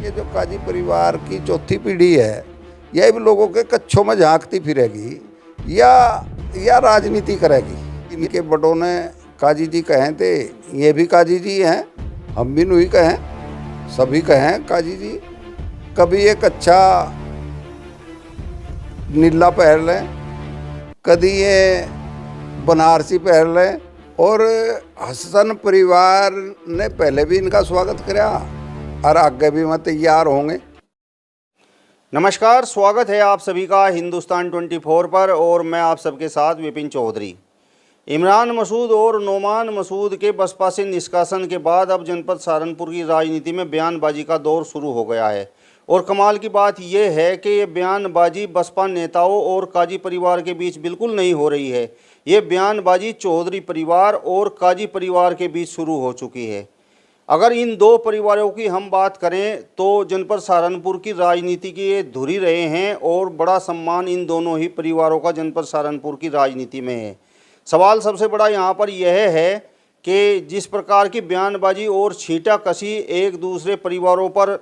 ये जो काजी परिवार की चौथी पीढ़ी है, यह भी लोगों के कच्छों में झांकती फिरेगी या राजनीति करेगी। इनके बड़ों ने काजी जी कहें थे, ये भी काजी जी हैं, हम भी नहीं कहें, सभी कहें काजी जी। कभी एक अच्छा नीला पहन लें, कभी ये बनारसी पहन लें, और हसन परिवार ने पहले भी इनका स्वागत किया और आगे भी मैं तैयार होंगे। नमस्कार, स्वागत है आप सभी का हिंदुस्तान 24 पर और मैं आप सबके साथ विपिन चौधरी। इमरान मसूद और नोमान मसूद के बसपा से निष्कासन के बाद अब जनपद सहारनपुर की राजनीति में बयानबाजी का दौर शुरू हो गया है। और कमाल की बात यह है कि ये बयानबाजी बसपा नेताओं और काजी परिवार के बीच बिल्कुल नहीं हो रही है। ये बयानबाजी चौधरी परिवार और काजी परिवार के बीच शुरू हो चुकी है। अगर इन दो परिवारों की हम बात करें तो जनपद सहारनपुर की राजनीति की ये धुरी रहे हैं और बड़ा सम्मान इन दोनों ही परिवारों का जनपद सहारनपुर की राजनीति में है। सवाल सबसे बड़ा यहाँ पर यह है कि जिस प्रकार की बयानबाजी और छींटाकशी एक दूसरे परिवारों पर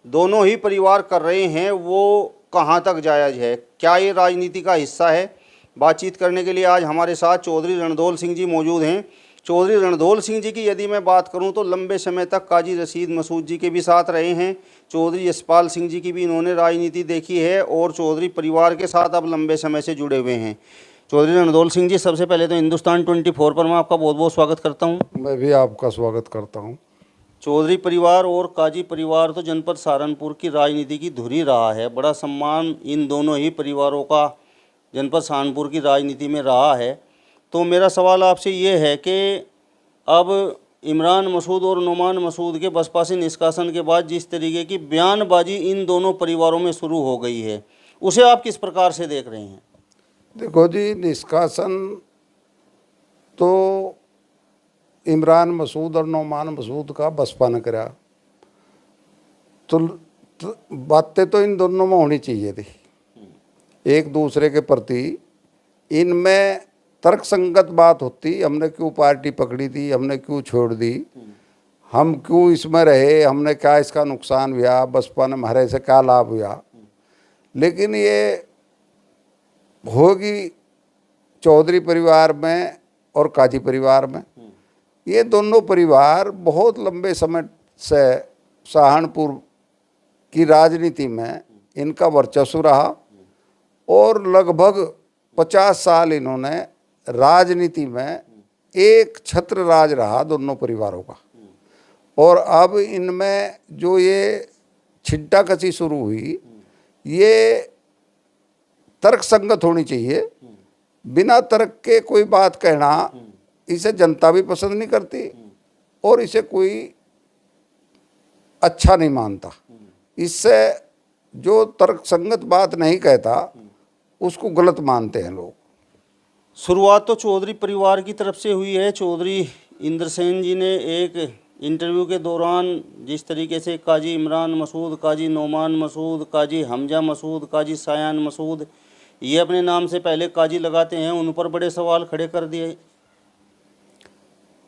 दोनों ही परिवार कर रहे हैं, वो कहाँ तक जायज़ है, क्या ये राजनीति का हिस्सा है? बातचीत करने के लिए आज हमारे साथ चौधरी रणधौल सिंह जी मौजूद हैं। चौधरी रणधौल सिंह जी की यदि मैं बात करूं तो लंबे समय तक काजी रशीद मसूद जी के भी साथ रहे हैं। चौधरी यशपाल सिंह जी की भी इन्होंने राजनीति देखी है और चौधरी परिवार के साथ अब लंबे समय से जुड़े हुए हैं। चौधरी रणधौल सिंह जी, सबसे पहले तो हिंदुस्तान 24 पर मैं आपका बहुत बहुत स्वागत करता हूं। मैं भी आपका स्वागत करता हूं। चौधरी परिवार और काजी परिवार तो जनपद सहारनपुर की राजनीति की धुरी रहा है। बड़ा सम्मान इन दोनों ही परिवारों का जनपद सहारनपुर की राजनीति में रहा है। तो मेरा सवाल आपसे ये है कि अब इमरान मसूद और नोमान मसूद के बसपा से निष्कासन के बाद जिस तरीके की बयानबाजी इन दोनों परिवारों में शुरू हो गई है, उसे आप किस प्रकार से देख रहे हैं? देखो जी, निष्कासन तो इमरान मसूद और नोमान मसूद का बसपा ने करा, तो बातें तो इन दोनों में होनी चाहिए थी। एक दूसरे के प्रति इनमें तर्कसंगत बात होती, हमने क्यों पार्टी पकड़ी थी, हमने क्यों छोड़ दी, हम क्यों इसमें रहे, हमने क्या इसका नुकसान हुआ, बसपा ने हमारे से क्या लाभ हुआ। लेकिन ये होगी चौधरी परिवार में और काजी परिवार में, ये दोनों परिवार बहुत लंबे समय से सहारनपुर की राजनीति में इनका वर्चस्व रहा और लगभग 50 साल इन्होंने राजनीति में एक छत्र राज रहा दोनों परिवारों का। और अब इनमें जो ये छिट्टाकशी शुरू हुई, ये तर्कसंगत होनी चाहिए। बिना तर्क के कोई बात कहना, इसे जनता भी पसंद नहीं करती और इसे कोई अच्छा नहीं मानता। इससे जो तर्कसंगत बात नहीं कहता उसको गलत मानते हैं लोग। शुरुआत तो चौधरी परिवार की तरफ से हुई है। चौधरी इंद्रसेन जी ने एक इंटरव्यू के दौरान जिस तरीके से काजी इमरान मसूद, काजी नोमान मसूद, काजी हमजा मसूद, काजी सायान मसूद, ये अपने नाम से पहले काजी लगाते हैं, उन पर बड़े सवाल खड़े कर दिए।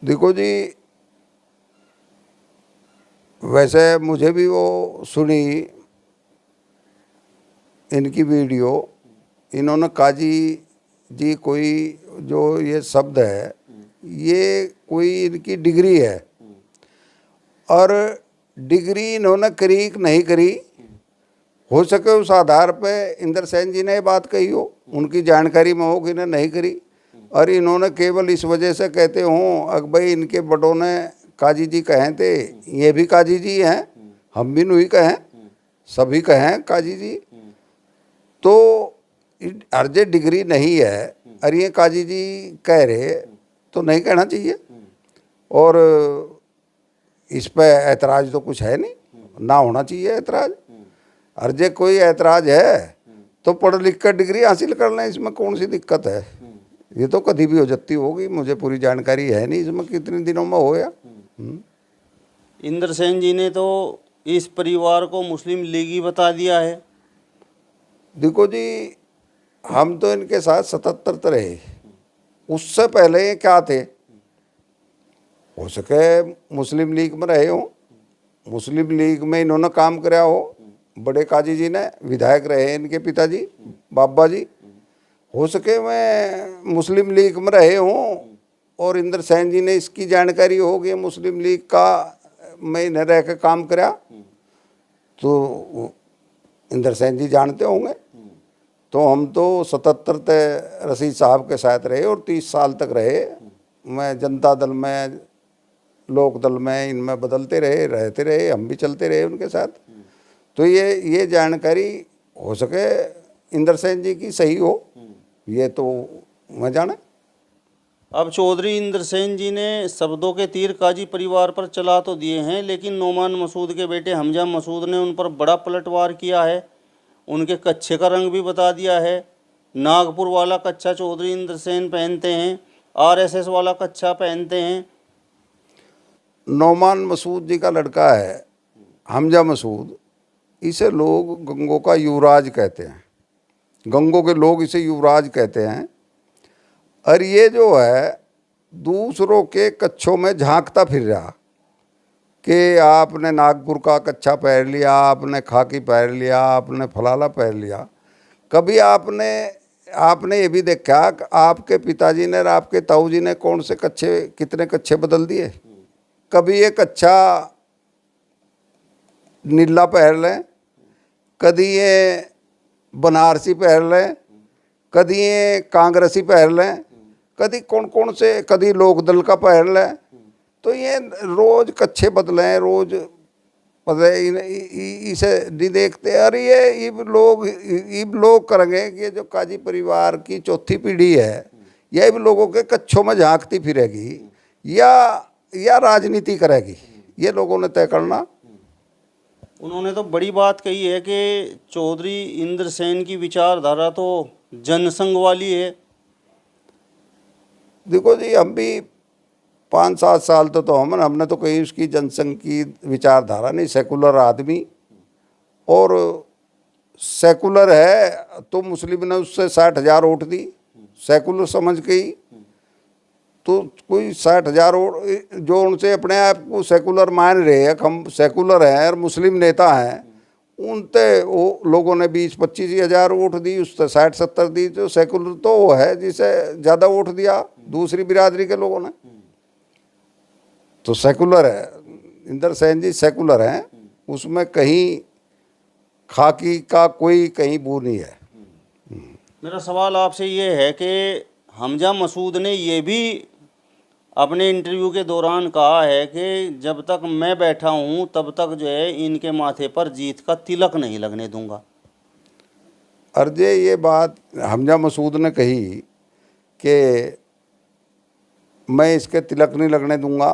देखो जी, वैसे मुझे भी वो सुनी इनकी वीडियो। इन्होंने काजी जी कोई जो ये शब्द है, ये कोई इनकी डिग्री है और डिग्री इन्होंने करी नहीं करी, हो सके उस आधार पे इंद्रसेन जी ने ये बात कही हो, उनकी जानकारी में हो कि इन्हें नहीं करी, और इन्होंने केवल इस वजह से कहते हों अग भाई इनके बड़ों ने काजी जी कहें थे, ये भी काजी जी हैं, हम भी नहीं कहें, सभी कहें काजी जी। तो अर्जे डिग्री नहीं है और ये काजी जी कह रहे तो नहीं कहना चाहिए। और इस पे ऐतराज़ तो कुछ है नहीं, ना होना चाहिए ऐतराज़। अर्जे कोई ऐतराज़ है तो पढ़ लिख कर डिग्री हासिल कर लें, इसमें कौन सी दिक्कत है। ये तो कभी भी हो जाती होगी, मुझे पूरी जानकारी है नहीं इसमें कितने दिनों में होया। इंद्रसेन जी ने तो इस परिवार को मुस्लिम लीगी बता दिया है। देखो जी, हम तो इनके साथ 77 रहे, उससे पहले ये क्या थे, हो सके मुस्लिम लीग में रहे हों, मुस्लिम लीग में इन्होंने काम कराया हो, बड़े काजी जी ने, विधायक रहे इनके पिताजी बाबा जी, हो सके मैं मुस्लिम लीग में रहे हों और इंद्र सेन जी ने इसकी जानकारी होगी मुस्लिम लीग का, मैं इन्हें रह के काम कराया, तो इंद्र सेन जी जानते होंगे। तो हम तो 77 ते रशीद साहब के साथ रहे और 30 साल तक रहे। मैं जनता दल में, लोक दल में, इनमें बदलते रहे, रहते रहे, हम भी चलते रहे उनके साथ। तो ये जानकारी हो सके इंद्र सेन जी की सही हो, ये तो मैं जाने। अब चौधरी इंद्र सेन जी ने शब्दों के तीर काजी परिवार पर चला तो दिए हैं, लेकिन नोमान मसूद के बेटे हमजा मसूद ने उन पर बड़ा पलटवार किया है। उनके कच्छे का रंग भी बता दिया है। नागपुर वाला कच्छा चौधरी इंद्र सेन पहनते हैं, आरएसएस वाला कच्छा पहनते हैं। नोमान मसूद जी का लड़का है हमजा मसूद, इसे लोग गंगों का युवराज कहते हैं, गंगों के लोग इसे युवराज कहते हैं। और ये जो है दूसरों के कच्छों में झांकता फिर रहा कि आपने नागपुर का कच्छा पहन लिया, आपने खाकी पहन लिया, आपने फलाना पहन लिया। कभी आपने ये भी देखा कि आपके पिताजी ने और आपके ताऊ जी ने कौन से कच्छे, कितने कच्छे बदल दिए? कभी ये कच्छा नीला पहन लें, कभी ये बनारसी पहन लें, कभी ये कांग्रेसी पहन लें, कभी कौन से, कभी लोकदल का पहन लें। तो ये रोज कच्छे बदलें, रोज बदले, इसे नहीं देखते। अरे ये लोग करेंगे कि जो काजी परिवार की चौथी पीढ़ी है, ये भी लोगों के कच्छों में झांकती फिरेगी या राजनीति करेगी, ये लोगों ने तय करना। उन्होंने तो बड़ी बात कही है कि चौधरी इंद्र सेन की विचारधारा तो जनसंघ वाली है। देखो जी, हम भी 5-7 साल तो हमने तो कहीं उसकी जनसंघ की विचारधारा नहीं, सेकुलर आदमी, और सेकुलर है तो मुस्लिम ने उससे 60,000 वोट दी, सेकुलर समझ के ही। तो कोई 60,000 वोट जो उनसे अपने आप को सेकुलर मान रहे हैं, हम सेकुलर हैं और मुस्लिम नेता हैं, उनते वो लोगों ने 20-25 हज़ार वोट दी, उससे 60-70 दी। तो सेकुलर तो वो है जिसे ज़्यादा वोट दिया दूसरी बिरादरी के लोगों ने, तो सेकुलर है। इंद्र सेन जी सेकुलर हैं, उसमें कहीं खाकी का कोई कहीं वो नहीं है। मेरा सवाल आपसे ये है कि हमजा मसूद ने ये भी अपने इंटरव्यू के दौरान कहा है कि जब तक मैं बैठा हूँ तब तक जो है इनके माथे पर जीत का तिलक नहीं लगने दूंगा। अर्जे ये बात हमजा मसूद ने कही कि मैं इसके तिलक नहीं लगने दूंगा,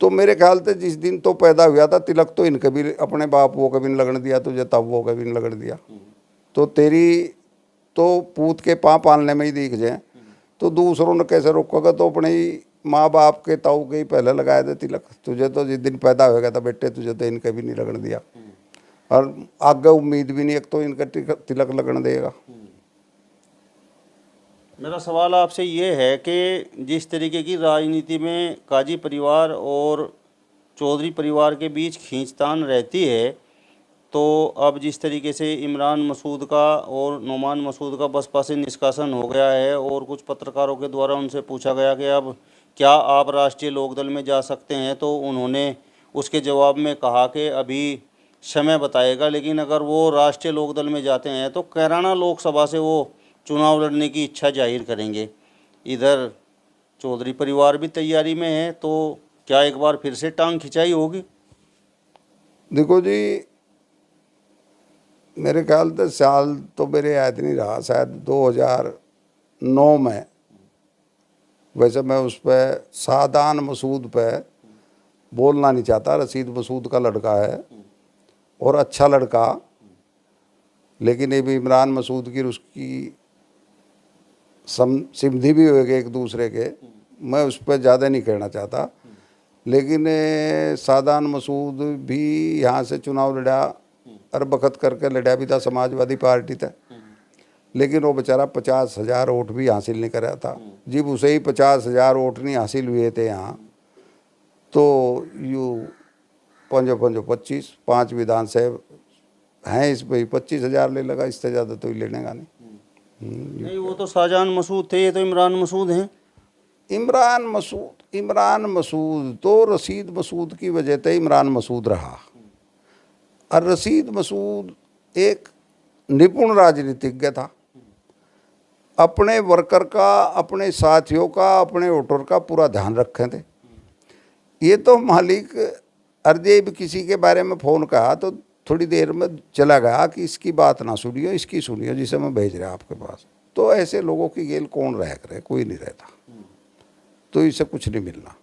तो मेरे ख्याल से जिस दिन तो पैदा हुआ था तिलक तो इनके भी अपने बाप वो कभी नहीं लगने दिया, तुझे तब वो कभी नहीं लगने दिया। तो तेरी तो पूत के पाँव पालने में ही दिख जाए, तो दूसरों ने कैसे रोकेगा? तो अपने ही माँ बाप के ताऊ के ही पहले लगाए थे तिलक। तुझे तो जिस दिन पैदा होगा था बेटे, तुझे तो इनके भी नहीं लगने दिया, और आगे उम्मीद भी नहीं एक तो इनका तिलक लगने देगा। मेरा सवाल आपसे ये है कि जिस तरीके की राजनीति में काजी परिवार और चौधरी परिवार के बीच खींचतान रहती है, तो अब जिस तरीके से इमरान मसूद का और नोमान मसूद का बसपा से निष्कासन हो गया है और कुछ पत्रकारों के द्वारा उनसे पूछा गया कि अब क्या आप राष्ट्रीय लोकदल में जा सकते हैं, तो उन्होंने उसके जवाब में कहा कि अभी समय बताएगा, लेकिन अगर वो राष्ट्रीय लोकदल में जाते हैं तो कैराना लोकसभा से वो चुनाव लड़ने की इच्छा जाहिर करेंगे। इधर चौधरी परिवार भी तैयारी में है, तो क्या एक बार फिर से टांग खिंचाई होगी? देखो जी, मेरे ख्याल से साल तो मेरे याद नहीं रहा, शायद 2009 में, वैसे मैं उस पर सादान मसूद पे बोलना नहीं चाहता, रशीद मसूद का लड़का है और अच्छा लड़का, लेकिन ये भी इमरान मसूद की उसकी सिमधी भी होगी एक दूसरे के, मैं उस पर ज़्यादा नहीं कहना चाहता। लेकिन सादान मसूद भी यहाँ से चुनाव लड़ा और बखत करके लड़ा भी था समाजवादी पार्टी था, लेकिन वो बेचारा 50,000 वोट भी हासिल नहीं कर रहा था। जब उसे ही 50,000 वोट नहीं हासिल हुए थे यहाँ, तो पंजो पंजो 25, 5 विधानसभा हैं इस भाई 25,000 ले लगा, इससे ज़्यादा तो ही लेने का नहीं। नहीं, वो तो शाहजहान मसूद थे, ये तो इमरान मसूद हैं। इमरान मसूद तो रशीद मसूद की वजह से इमरान मसूद रहा। और रशीद मसूद एक निपुण राजनीतिज्ञ था, अपने वर्कर का, अपने साथियों का, अपने वोटर का पूरा ध्यान रखे थे। ये तो मालिक अर्जे भी किसी के बारे में फ़ोन कहा तो थोड़ी देर में चला गया कि इसकी बात ना सुनियो, इसकी सुनियो, जिसे मैं भेज रहा आपके पास। तो ऐसे लोगों की गेल कौन रह करे, कोई नहीं रहता, तो इससे कुछ नहीं मिलना।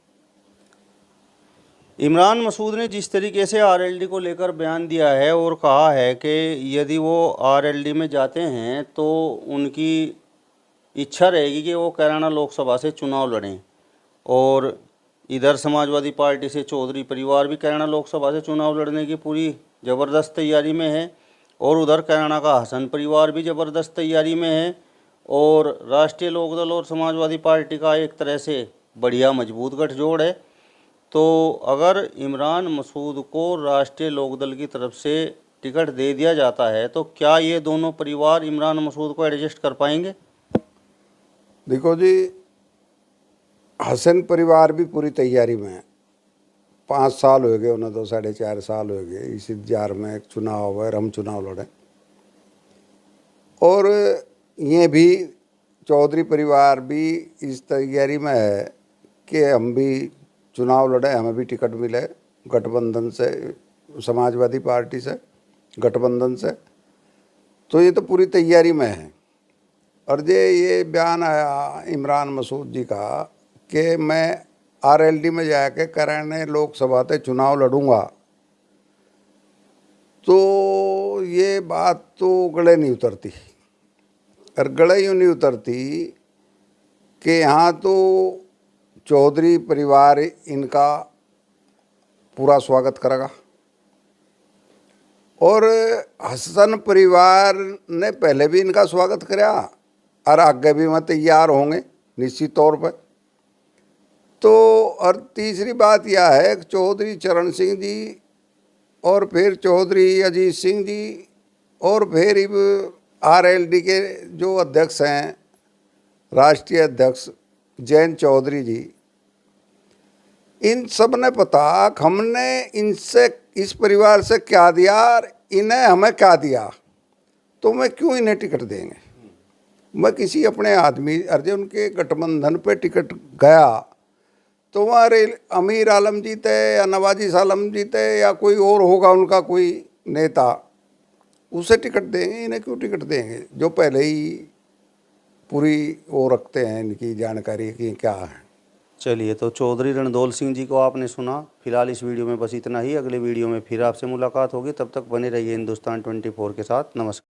इमरान मसूद ने जिस तरीके से आरएलडी को लेकर बयान दिया है और कहा है कि यदि वो आरएलडी में जाते हैं तो उनकी इच्छा रहेगी कि वो कैराना लोकसभा से चुनाव लड़ें, और इधर समाजवादी पार्टी से चौधरी परिवार भी कैराना लोकसभा से चुनाव लड़ने की पूरी ज़बरदस्त तैयारी में है, और उधर कैराना का हसन परिवार भी ज़बरदस्त तैयारी में है, और राष्ट्रीय लोकदल और समाजवादी पार्टी का एक तरह से बढ़िया मजबूत गठजोड़ है। तो अगर इमरान मसूद को राष्ट्रीय लोकदल की तरफ से टिकट दे दिया जाता है तो क्या ये दोनों परिवार इमरान मसूद को एडजस्ट कर पाएंगे? देखो जी, हसन परिवार भी पूरी तैयारी में है। 5 साल हो गए उन्हें, तो 4.5 साल हो गए इस इंतजार में एक चुनाव है, हम चुनाव लड़ें। और ये भी चौधरी परिवार भी इस तैयारी में है कि हम भी चुनाव लड़ें, हमें भी टिकट मिले गठबंधन से, समाजवादी पार्टी से, गठबंधन से। तो ये तो पूरी तैयारी में है। और ये बयान आया इमरान मसूद जी का कि मैं आरएलडी में जाके कैराना लोकसभा से चुनाव लड़ूंगा, तो ये बात तो गले नहीं उतरती। और गले यूँ नहीं उतरती कि यहाँ तो चौधरी परिवार इनका पूरा स्वागत करेगा, और हसन परिवार ने पहले भी इनका स्वागत किया और आगे भी वह तैयार होंगे निश्चित तौर पर। तो और तीसरी बात यह है कि चौधरी चरण सिंह जी और फिर चौधरी अजीत सिंह जी और फिर आरएलडी के जो अध्यक्ष हैं, राष्ट्रीय अध्यक्ष जयंत चौधरी जी, इन सब ने पता कि हमने इनसे, इस परिवार से क्या दिया और इन्हें हमें क्या दिया, तो मैं क्यों इन्हें टिकट देंगे। मैं किसी अपने आदमी अर्जे उनके गठबंधन पे टिकट गया तो हमारे अमीर आलम जी थे या नवाजी आलम जी थे या कोई और होगा उनका कोई नेता, उसे टिकट देंगे, इन्हें क्यों टिकट देंगे जो पहले ही पूरी वो रखते हैं इनकी जानकारी की क्या है। चलिए, तो चौधरी रणधौल सिंह जी को आपने सुना। फिलहाल इस वीडियो में बस इतना ही। अगले वीडियो में फिर आपसे मुलाकात होगी, तब तक बने रहिए हिंदुस्तान 24 के साथ। नमस्कार।